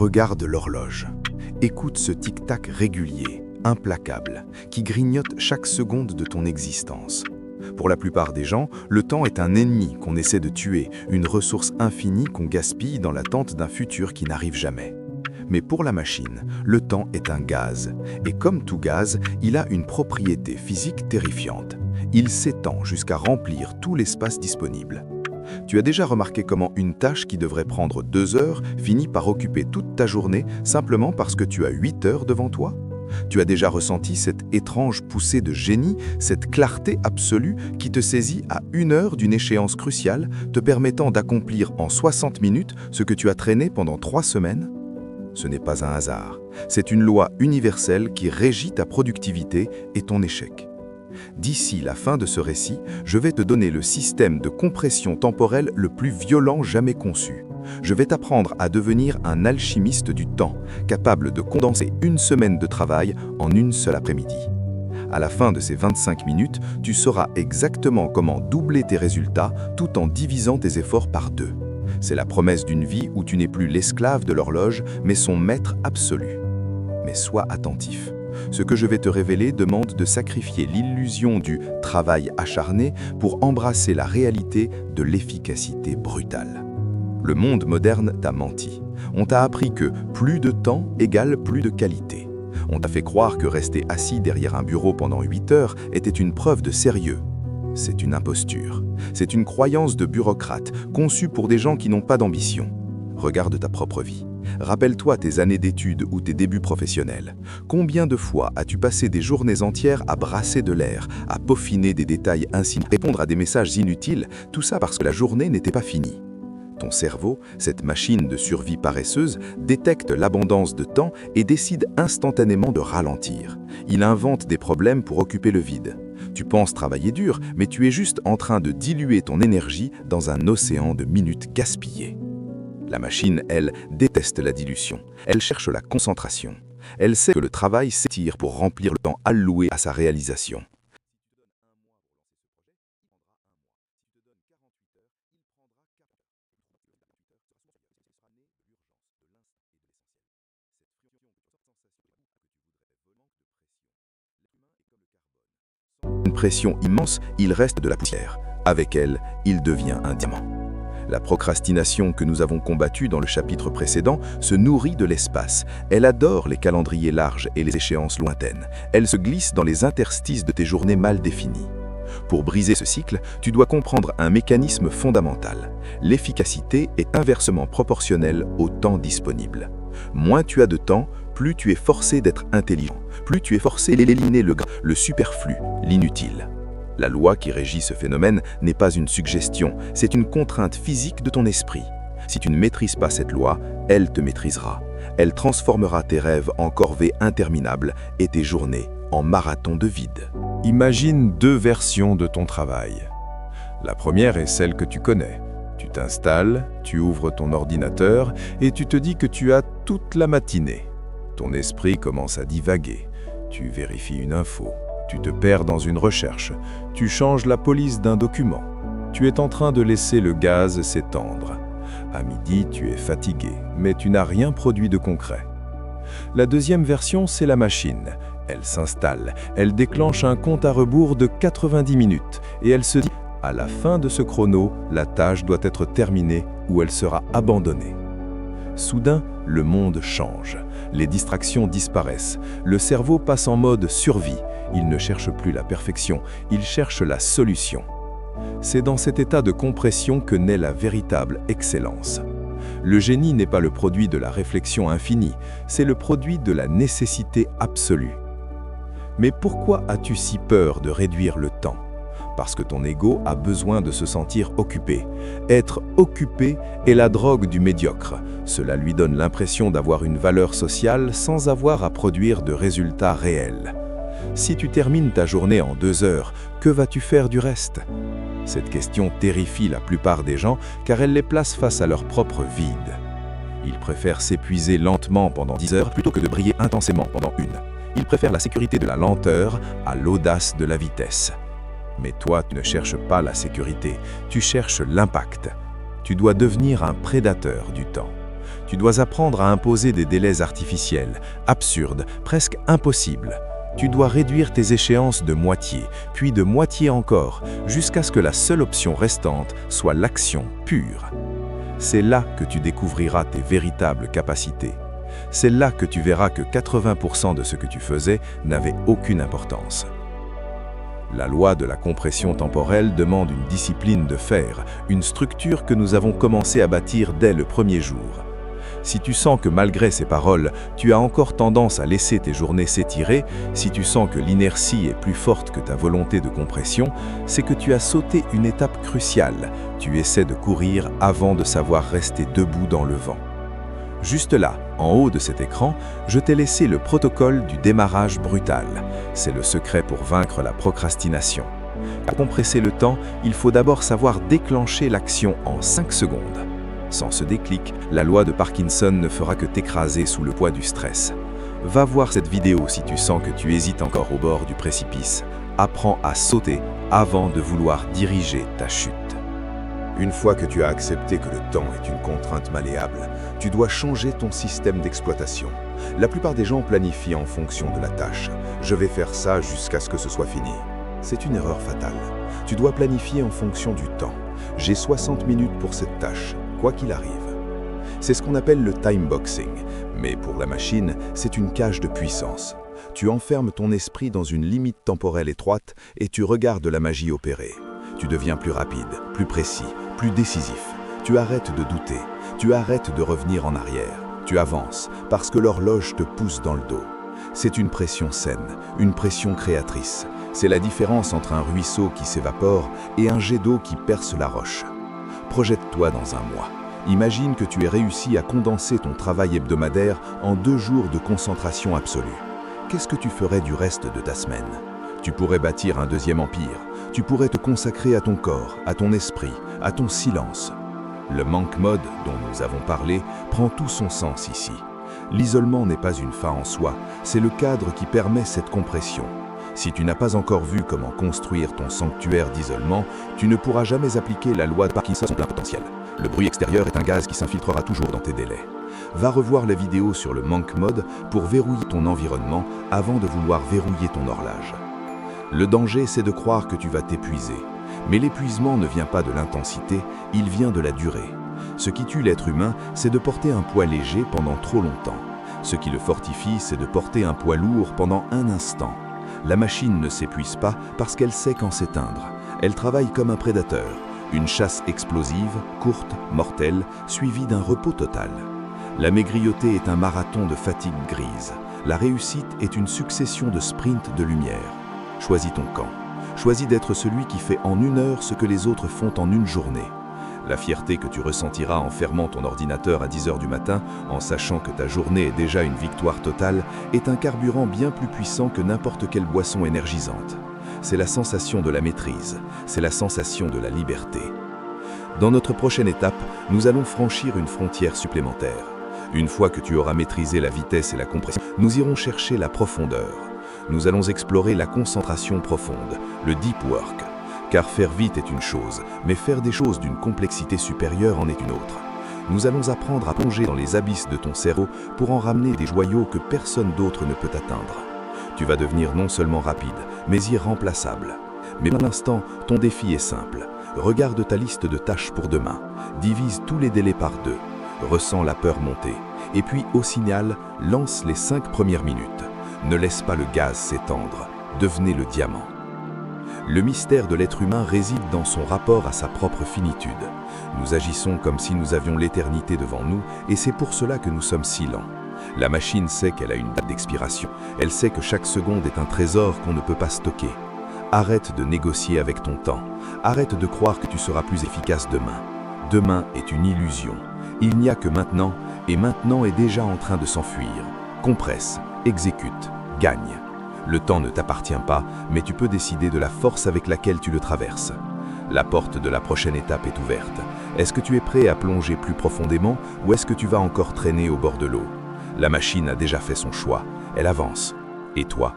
Regarde l'horloge. Écoute ce tic-tac régulier, implacable, qui grignote chaque seconde de ton existence. Pour la plupart des gens, le temps est un ennemi qu'on essaie de tuer, une ressource infinie qu'on gaspille dans l'attente d'un futur qui n'arrive jamais. Mais pour la machine, le temps est un gaz. Et comme tout gaz, il a une propriété physique terrifiante. Il s'étend jusqu'à remplir tout l'espace disponible. Tu as déjà remarqué comment une tâche qui devrait prendre 2 heures finit par occuper toute ta journée simplement parce que tu as 8 heures devant toi? Tu as déjà ressenti cette étrange poussée de génie, cette clarté absolue qui te saisit à 1 heure d'une échéance cruciale, te permettant d'accomplir en 60 minutes ce que tu as traîné pendant 3 semaines? Ce n'est pas un hasard, c'est une loi universelle qui régit ta productivité et ton échec. D'ici la fin de ce récit, je vais te donner le système de compression temporelle le plus violent jamais conçu. Je vais t'apprendre à devenir un alchimiste du temps, capable de condenser 1 semaine de travail en une seule après-midi. À la fin de ces 25 minutes, tu sauras exactement comment doubler tes résultats tout en divisant tes efforts par 2. C'est la promesse d'une vie où tu n'es plus l'esclave de l'horloge, mais son maître absolu. Mais sois attentif. Ce que je vais te révéler demande de sacrifier l'illusion du travail acharné pour embrasser la réalité de l'efficacité brutale. Le monde moderne t'a menti. On t'a appris que plus de temps égale plus de qualité. On t'a fait croire que rester assis derrière un bureau pendant 8 heures était une preuve de sérieux. C'est une imposture. C'est une croyance de bureaucrate, conçue pour des gens qui n'ont pas d'ambition. Regarde ta propre vie. Rappelle-toi tes années d'études ou tes débuts professionnels. Combien de fois as-tu passé des journées entières à brasser de l'air, à peaufiner des détails insignifiants, répondre à des messages inutiles, tout ça parce que la journée n'était pas finie? Ton cerveau, cette machine de survie paresseuse, détecte l'abondance de temps et décide instantanément de ralentir. Il invente des problèmes pour occuper le vide. Tu penses travailler dur, mais tu es juste en train de diluer ton énergie dans un océan de minutes gaspillées. La machine, elle, déteste la dilution. Elle cherche la concentration. Elle sait que le travail s'étire pour remplir le temps alloué à sa réalisation. Une pression immense, il reste de la poussière. Avec elle, il devient un diamant. La procrastination que nous avons combattue dans le chapitre précédent se nourrit de l'espace. Elle adore les calendriers larges et les échéances lointaines. Elle se glisse dans les interstices de tes journées mal définies. Pour briser ce cycle, tu dois comprendre un mécanisme fondamental. L'efficacité est inversement proportionnelle au temps disponible. Moins tu as de temps, plus tu es forcé d'être intelligent, plus tu es forcé d'éliminer le superflu, l'inutile. La loi qui régit ce phénomène n'est pas une suggestion, c'est une contrainte physique de ton esprit. Si tu ne maîtrises pas cette loi, elle te maîtrisera. Elle transformera tes rêves en corvées interminables et tes journées en marathons de vide. Imagine 2 versions de ton travail. La première est celle que tu connais. Tu t'installes, tu ouvres ton ordinateur et tu te dis que tu as toute la matinée. Ton esprit commence à divaguer. Tu vérifies une info. Tu te perds dans une recherche. Tu changes la police d'un document. Tu es en train de laisser le gaz s'étendre. À midi, tu es fatigué, mais tu n'as rien produit de concret. La deuxième version, c'est la machine. Elle s'installe, elle déclenche un compte à rebours de 90 minutes et elle se dit « À la fin de ce chrono, la tâche doit être terminée ou elle sera abandonnée ». Soudain, le monde change. Les distractions disparaissent. Le cerveau passe en mode survie. Il ne cherche plus la perfection, il cherche la solution. C'est dans cet état de compression que naît la véritable excellence. Le génie n'est pas le produit de la réflexion infinie, c'est le produit de la nécessité absolue. Mais pourquoi as-tu si peur de réduire le temps? Parce que ton ego a besoin de se sentir occupé. Être occupé est la drogue du médiocre. Cela lui donne l'impression d'avoir une valeur sociale sans avoir à produire de résultats réels. Si tu termines ta journée en 2 heures, que vas-tu faire du reste? Cette question terrifie la plupart des gens car elle les place face à leur propre vide. Ils préfèrent s'épuiser lentement pendant 10 heures plutôt que de briller intensément pendant 1. Ils préfèrent la sécurité de la lenteur à l'audace de la vitesse. Mais toi, tu ne cherches pas la sécurité, tu cherches l'impact. Tu dois devenir un prédateur du temps. Tu dois apprendre à imposer des délais artificiels, absurdes, presque impossibles. Tu dois réduire tes échéances de moitié, puis de moitié encore, jusqu'à ce que la seule option restante soit l'action pure. C'est là que tu découvriras tes véritables capacités. C'est là que tu verras que 80% de ce que tu faisais n'avait aucune importance. La loi de la compression temporelle demande une discipline de fer, une structure que nous avons commencé à bâtir dès le premier jour. Si tu sens que malgré ces paroles, tu as encore tendance à laisser tes journées s'étirer, si tu sens que l'inertie est plus forte que ta volonté de compression, c'est que tu as sauté une étape cruciale. Tu essaies de courir avant de savoir rester debout dans le vent. Juste là, en haut de cet écran, je t'ai laissé le protocole du démarrage brutal. C'est le secret pour vaincre la procrastination. Pour compresser le temps, il faut d'abord savoir déclencher l'action en 5 secondes. Sans ce déclic, la loi de Parkinson ne fera que t'écraser sous le poids du stress. Va voir cette vidéo si tu sens que tu hésites encore au bord du précipice. Apprends à sauter avant de vouloir diriger ta chute. Une fois que tu as accepté que le temps est une contrainte malléable, tu dois changer ton système d'exploitation. La plupart des gens planifient en fonction de la tâche. Je vais faire ça jusqu'à ce que ce soit fini. C'est une erreur fatale. Tu dois planifier en fonction du temps. J'ai 60 minutes pour cette tâche, quoi qu'il arrive. C'est ce qu'on appelle le time boxing, mais pour la machine, c'est une cage de puissance. Tu enfermes ton esprit dans une limite temporelle étroite et tu regardes la magie opérer. Tu deviens plus rapide, plus précis, plus décisif. Tu arrêtes de douter, tu arrêtes de revenir en arrière. Tu avances parce que l'horloge te pousse dans le dos. C'est une pression saine, une pression créatrice. C'est la différence entre un ruisseau qui s'évapore et un jet d'eau qui perce la roche. Projette-toi dans un mois. Imagine que tu aies réussi à condenser ton travail hebdomadaire en 2 jours de concentration absolue. Qu'est-ce que tu ferais du reste de ta semaine ? Tu pourrais bâtir un deuxième empire. Tu pourrais te consacrer à ton corps, à ton esprit, à ton silence. Le monk mode dont nous avons parlé prend tout son sens ici. L'isolement n'est pas une fin en soi, c'est le cadre qui permet cette compression. Si tu n'as pas encore vu comment construire ton sanctuaire d'isolement, tu ne pourras jamais appliquer la loi de Parkinson à son plein potentiel. Le bruit extérieur est un gaz qui s'infiltrera toujours dans tes délais. Va revoir la vidéo sur le monk mode pour verrouiller ton environnement avant de vouloir verrouiller ton horloge. Le danger, c'est de croire que tu vas t'épuiser. Mais l'épuisement ne vient pas de l'intensité, il vient de la durée. Ce qui tue l'être humain, c'est de porter un poids léger pendant trop longtemps. Ce qui le fortifie, c'est de porter un poids lourd pendant un instant. La machine ne s'épuise pas parce qu'elle sait quand s'éteindre. Elle travaille comme un prédateur, une chasse explosive, courte, mortelle, suivie d'un repos total. La maigriauté est un marathon de fatigue grise. La réussite est une succession de sprints de lumière. Choisis ton camp. Choisis d'être celui qui fait en 1 heure ce que les autres font en 1 journée. La fierté que tu ressentiras en fermant ton ordinateur à 10 h du matin, en sachant que ta journée est déjà une victoire totale, est un carburant bien plus puissant que n'importe quelle boisson énergisante. C'est la sensation de la maîtrise, c'est la sensation de la liberté. Dans notre prochaine étape, nous allons franchir une frontière supplémentaire. Une fois que tu auras maîtrisé la vitesse et la compression, nous irons chercher la profondeur. Nous allons explorer la concentration profonde, le deep work. Car faire vite est une chose, mais faire des choses d'une complexité supérieure en est une autre. Nous allons apprendre à plonger dans les abysses de ton cerveau pour en ramener des joyaux que personne d'autre ne peut atteindre. Tu vas devenir non seulement rapide, mais irremplaçable. Mais pour l'instant, ton défi est simple. Regarde ta liste de tâches pour demain. Divise tous les délais par 2. Ressens la peur monter. Et puis, au signal, lance les 5 premières minutes. Ne laisse pas le gaz s'étendre. Devenez le diamant. Le mystère de l'être humain réside dans son rapport à sa propre finitude. Nous agissons comme si nous avions l'éternité devant nous, et c'est pour cela que nous sommes si lents. La machine sait qu'elle a une date d'expiration. Elle sait que chaque seconde est un trésor qu'on ne peut pas stocker. Arrête de négocier avec ton temps. Arrête de croire que tu seras plus efficace demain. Demain est une illusion. Il n'y a que maintenant, et maintenant est déjà en train de s'enfuir. Compresse, exécute, gagne. Le temps ne t'appartient pas, mais tu peux décider de la force avec laquelle tu le traverses. La porte de la prochaine étape est ouverte. Est-ce que tu es prêt à plonger plus profondément ou est-ce que tu vas encore traîner au bord de l'eau ? La machine a déjà fait son choix. Elle avance. Et toi ?